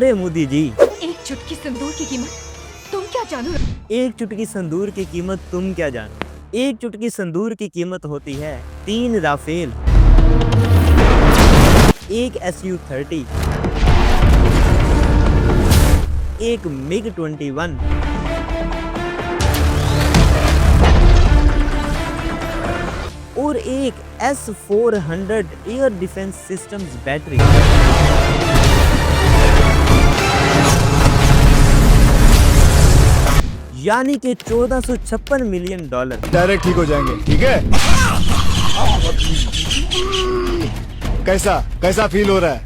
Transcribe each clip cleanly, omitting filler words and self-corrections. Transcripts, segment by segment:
अरे मोदी जी, एक चुटकी सिंदूर की कीमत तुम क्या जानो। एक चुटकी संदूर की कीमत तुम क्या जानो। एक चुटकी संदूर की कीमत होती है 3 राफेल, एक SU-30, एक MiG-21 और एक S-400 air defence systems battery. यानी कि $1456 मिलियन। डायरेक्ट ठीक हो जाएंगे, ठीक है? कैसा कैसा फील हो रहा है?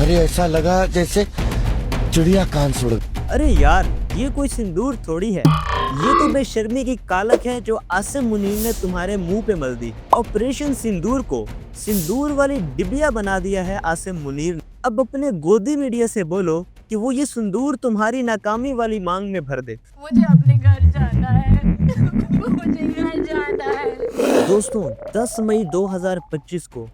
अरे ऐसा लगा जैसे चिड़िया कान सुड़। अरे यार, ये कोई सिंदूर थोड़ी है, ये तो बेशर्मी की कालक है जो आसिम मुनीर ने तुम्हारे मुंह पे मल दी। ऑपरेशन सिंदूर को सिंदूर वाली डिबिया बना दिया है आसिम मुनीर ने। अब अपने गोदी मीडिया से बोलो कि वो ये सिंदूर तुम्हारी नाकामी वाली मांग में भर दे। मुझे अपने घर जाना है। मुझे घर जाना है। दोस्तों, 10 मई 2025 को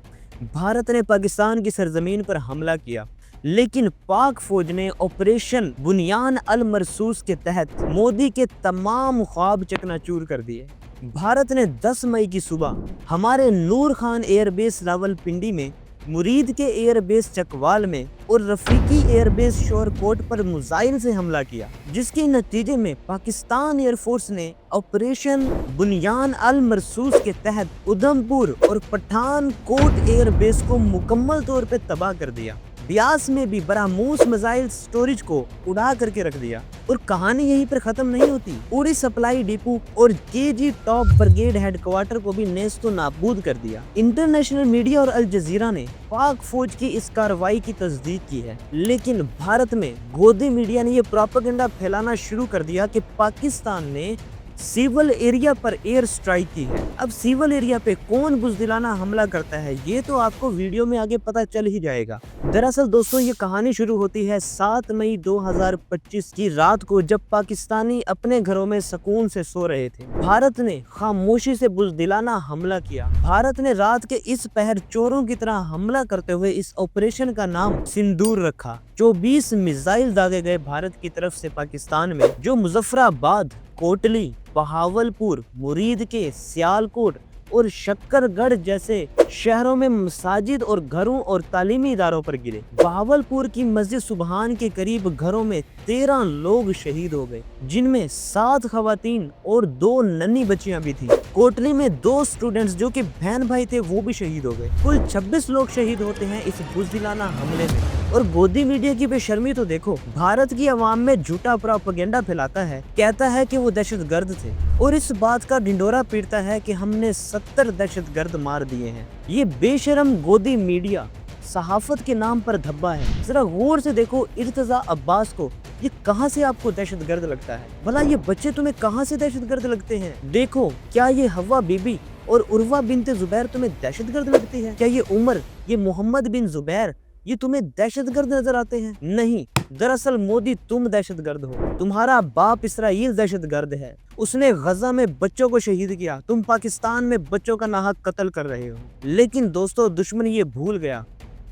भारत ने पाकिस्तान की सरजमीन पर हमला किया, लेकिन पाक फौज ने ऑपरेशन बुनियान अल मरसूस के तहत मोदी के तमाम ख्वाब चकनाचूर कर दिए। भारत ने 10 मई की सुबह हमारे नूर खान एयरबेस रावलपिंडी में, मुरीद के एयरबेस चकवाल में और रफीकी एयरबेस शोरकोट पर मिसाइल से हमला किया, जिसके नतीजे में पाकिस्तान एयरफोर्स ने ऑपरेशन बुनियान अल मरसूस के तहत उधमपुर और पठानकोट एयरबेस को मुकम्मल तौर पर तबाह कर दिया। ब्यास में भी बरामूस मिसाइल स्टोरेज को उड़ा करके रख दिया। और कहानी यहीं पर खत्म नहीं होती, उड़ी सप्लाई डिपो और KG टॉप ब्रिगेड हेडक्वार्टर को भी नेस्तो नाबूद कर दिया। इंटरनेशनल मीडिया और अल जजीरा ने पाक फौज की इस कार्रवाई की तस्दीक की है, लेकिन भारत में गोदी मीडिया ने यह प्रोपेगेंडा फैलाना शुरू कर दिया कि पाकिस्तान ने सिविल एरिया पर एयर स्ट्राइक की है। अब सिविल एरिया पे कौन बुज़दिलाना हमला करता है, ये तो आपको वीडियो में आगे पता चल ही जाएगा। दरअसल दोस्तों, ये कहानी शुरू होती है 7 मई 2025 की रात को, जब पाकिस्तानी अपने घरों में सुकून से सो रहे थे। भारत ने खामोशी से बुज़दिलाना हमला किया। भारत ने रात के इस पहर चोरों की तरह हमला करते हुए इस ऑपरेशन का नाम सिंदूर रखा। 24 मिसाइल दागे गए भारत की तरफ से पाकिस्तान में, जो मुजफ्फराबाद, कोटली, बहावलपुर, मुरीद के, सियालकोट और शक्करगढ़ जैसे शहरों में मसाजिद और घरों और तालीमी इदारों पर गिरे। बहावलपुर की मस्जिद सुबहान के करीब घरों में 13 लोग शहीद हो गए, जिनमें 7 खवातीन और 2 नन्ही बच्चियां भी थी। कोटली में 2 स्टूडेंट्स जो कि बहन भाई थे, वो भी शहीद हो गए। कुल 26 लोग शहीद होते हैं इस बुज़दिलाना हमले में। और गोदी मीडिया की बेशर्मी तो देखो, भारत की आवाम में झूठा प्रोपेगेंडा फैलाता है, कहता है कि वो दहशतगर्द थे और इस बात का ढिंडोरा पीटता है कि हमने 70 दहशतगर्द मार दिए हैं। ये बेशरम गोदी मीडिया सहाफत के नाम पर धब्बा है। जरा गौर से देखो इर्तजा अब्बास को, ये कहां से आपको दहशतगर्द लगता है? भला ये बच्चे तुम्हें कहां से दहशतगर्द लगते हैं? देखो, क्या ये हवा बीबी और उर्वा बिनते जुबैर तुम्हें दहशतगर्द लगती है? क्या ये उमर, ये मोहम्मद बिन जुबैर, ये तुम्हें दहशतगर्द नजर आते हैं? नहीं, दरअसल मोदी तुम दहशतगर्द हो। तुम्हारा बाप इसराइल दहशतगर्द है, उसने गजा में बच्चों को शहीद किया। तुम पाकिस्तान में बच्चों का नाहक कत्ल कर रहे हो। लेकिन दोस्तों, दुश्मन ये भूल गया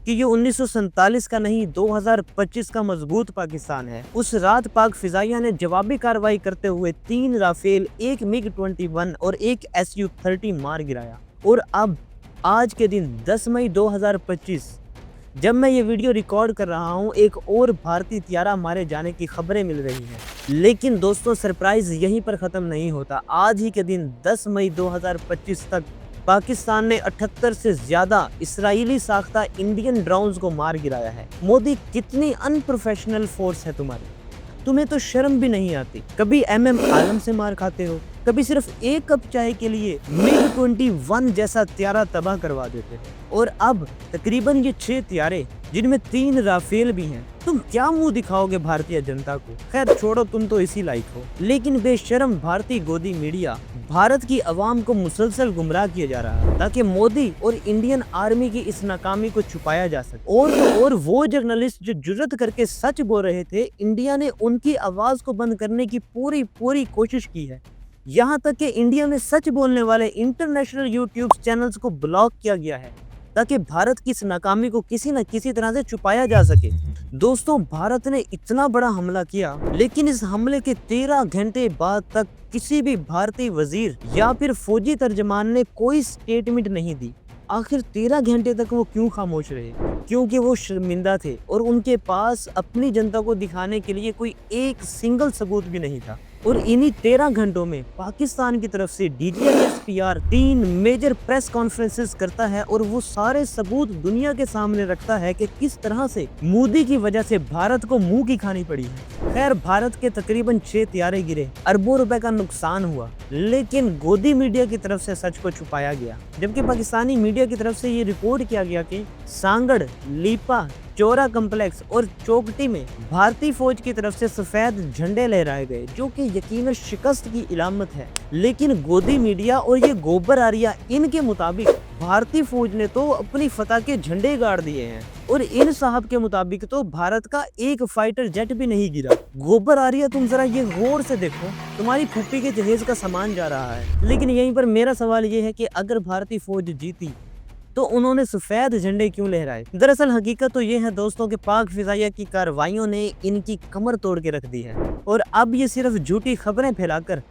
कि ये 1947 का नहीं, 2025 का मजबूत पाकिस्तान है। उस रात पाक फिजाइया ने जवाबी कार्रवाई करते हुए 3 राफेल, एक MiG-21 और एक SU-30 मार गिराया। और अब आज के दिन 10 मई 2025 जब मैं ये वीडियो रिकॉर्ड कर रहा हूँ, एक और भारतीय त्यारा मारे जाने की खबरें मिल रही हैं। लेकिन दोस्तों, सरप्राइज यहीं पर ख़त्म नहीं होता। आज ही के दिन 10 मई 2025 तक पाकिस्तान ने 78 से ज़्यादा इसराइली साख्ता इंडियन ड्रोन्स को मार गिराया है। मोदी, कितनी अनप्रोफेशनल फोर्स है तुम्हारी, तुम्हें तो शर्म भी नहीं आती। कभी MM आलम से मार खाते हो, कभी सिर्फ एक कप चाय के लिए MiG-21 जैसा त्यारा तबाह करवा देते थे, और अब तकरीबन ये 6 त्यारे, जिनमें 3 राफेल भी हैं। तुम क्या मुंह दिखाओगे भारतीय जनता को? खैर छोड़ो, तुम तो इसी लायक हो। लेकिन बेशरम भारतीय गोदी मीडिया भारत की आवाम को मुसलसल गुमराह किया जा रहा है, ताकि मोदी और इंडियन आर्मी की इस नाकामी को छुपाया जा सके। और तो और, वो जर्नलिस्ट जो जुर्रत करके सच बोल रहे थे, इंडिया ने उनकी आवाज को बंद करने की पूरी कोशिश की है। यहाँ तक कि इंडिया में सच बोलने वाले इंटरनेशनल यूट्यूब चैनल्स को ब्लॉक किया गया है, ताकि भारत की इस नाकामी को किसी न किसी तरह से छुपाया जा सके। दोस्तों, भारत ने इतना बड़ा हमला किया, लेकिन इस हमले के 13 घंटे बाद तक किसी भी भारतीय वजीर या फिर फौजी तर्जमान ने कोई स्टेटमेंट नहीं दी। आखिर 13 घंटे तक वो क्यों खामोश रहे? क्योंकि वो शर्मिंदा थे और उनके पास अपनी जनता को दिखाने के लिए कोई एक सिंगल सबूत भी नहीं था। और इन्हीं 13 घंटों में पाकिस्तान की तरफ से DGISPR 3 मेजर प्रेस कॉन्फ्रेंसेस करता है और वो सारे सबूत दुनिया के सामने रखता है कि किस तरह से मोदी की वजह से भारत को मुंह की खानी पड़ी है। खैर, भारत के तकरीबन 6 त्यारे गिरे, अरबों रुपए का नुकसान हुआ, लेकिन गोदी मीडिया की तरफ से सच को छुपाया गया। जबकि पाकिस्तानी मीडिया की तरफ से ये रिपोर्ट किया गया कि सांगड़, लीपा, चोरा कम्प्लेक्स और चौकटी में भारतीय फौज की तरफ से सफेद झंडे लहराए गए, जो कि यकीनन शिकस्त की इलामत है। लेकिन गोदी मीडिया और ये गोबर आरिया, इनके मुताबिक भारतीय फौज ने तो अपनी फतह के झंडे गाड़ दिए हैं और इन साहब के मुताबिक तो भारत का एक फाइटर जेट भी नहीं गिरा। गोबर आरिया, तुम जरा ये गौर से देखो, तुम्हारी फूफी के जहेज का सामान जा रहा है। लेकिन यहीं पर मेरा सवाल ये है कि अगर भारतीय फौज जीती तो उन्होंने सफेद झंडे क्यों लहराए? दरअसल हकीकत तो ये है दोस्तों कि पाक फिजाइया की कार्रवाइयों ने इनकी कमर तोड़ के रख दी है और अब ये सिर्फ झूठी खबरें फैलाकर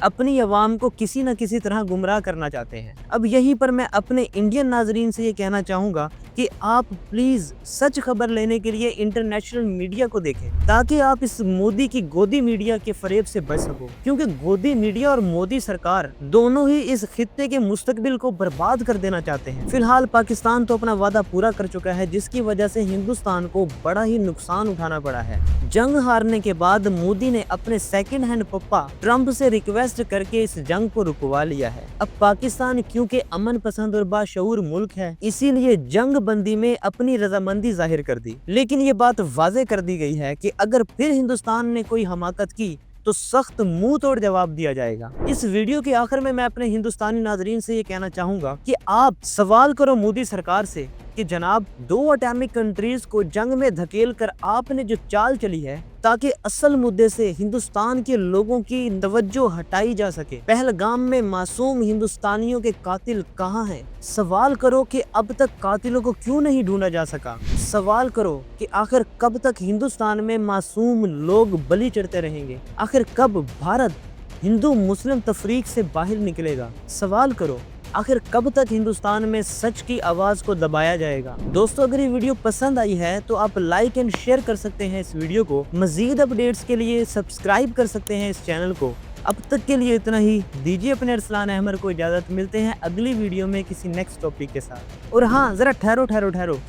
अपनी अवाम को किसी न किसी तरह गुमराह करना चाहते हैं। अब यहीं पर मैं अपने इंडियन नाजरीन से ये कहना चाहूँगा कि आप प्लीज़ सच खबर लेने के लिए इंटरनेशनल मीडिया को देखें, ताकि आप इस मोदी की गोदी मीडिया के फरेब से बच सको। क्योंकि गोदी मीडिया और मोदी सरकार दोनों ही इस खित्ते के मुस्तकबिल को बर्बाद कर देना चाहते हैं। फिलहाल पाकिस्तान तो अपना वादा पूरा कर चुका है, जिसकी वजह से हिंदुस्तान को बड़ा ही नुकसान उठाना पड़ा है। जंग हारने के बाद मोदी ने अपने सेकंड हैंड पप्पा ट्रंप से रिक्वेस्ट करके इस जंग को रुकवा लिया है। अब पाकिस्तान क्योंकि अमन पसंद और बाशऊर मुल्क है, इसीलिए जंग बंदी में अपनी रजामंदी जाहिर कर दी। लेकिन ये बात वाजे कर दी गई है कि अगर फिर हिंदुस्तान ने कोई हमाकत की तो सख्त मुंह तोड़ जवाब दिया जाएगा। इस वीडियो के आखिर में मैं अपने हिंदुस्तानी नाजरीन से ये कहना चाहूंगा कि आप सवाल करो मोदी सरकार से कि जनाब, 2 एटॉमिक कंट्रीज को जंग में धकेल कर आपने जो चाल चली है ताकि असल मुद्दे से हिंदुस्तान के लोगों की तवज्जो हटाई जा सके। पहलगाम में मासूम हिंदुस्तानियों के कातिल कहाँ हैं? सवाल करो कि अब तक कातिलों को क्यों नहीं ढूंढा जा सका। सवाल करो कि आखिर कब तक हिंदुस्तान में मासूम लोग बलि चढ़ते रहेंगे। आखिर कब भारत हिंदू मुस्लिम तफरीक से बाहर निकलेगा। सवाल करो आखिर कब तक हिंदुस्तान में सच की आवाज को दबाया जाएगा। दोस्तों, अगर ये वीडियो पसंद आई है तो आप लाइक एंड शेयर कर सकते हैं इस वीडियो को। मजीद अपडेट्स के लिए सब्सक्राइब कर सकते हैं इस चैनल को। अब तक के लिए इतना ही। दीजिए अपने अरसलान अहमद को इजाजत। मिलते हैं अगली वीडियो में किसी नेक्स्ट टॉपिक के साथ। और हाँ, जरा ठहरो,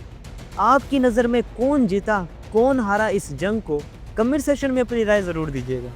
आपकी नजर में कौन जीता कौन हारा इस जंग को? कमेंट सेक्शन में अपनी राय जरूर दीजिएगा।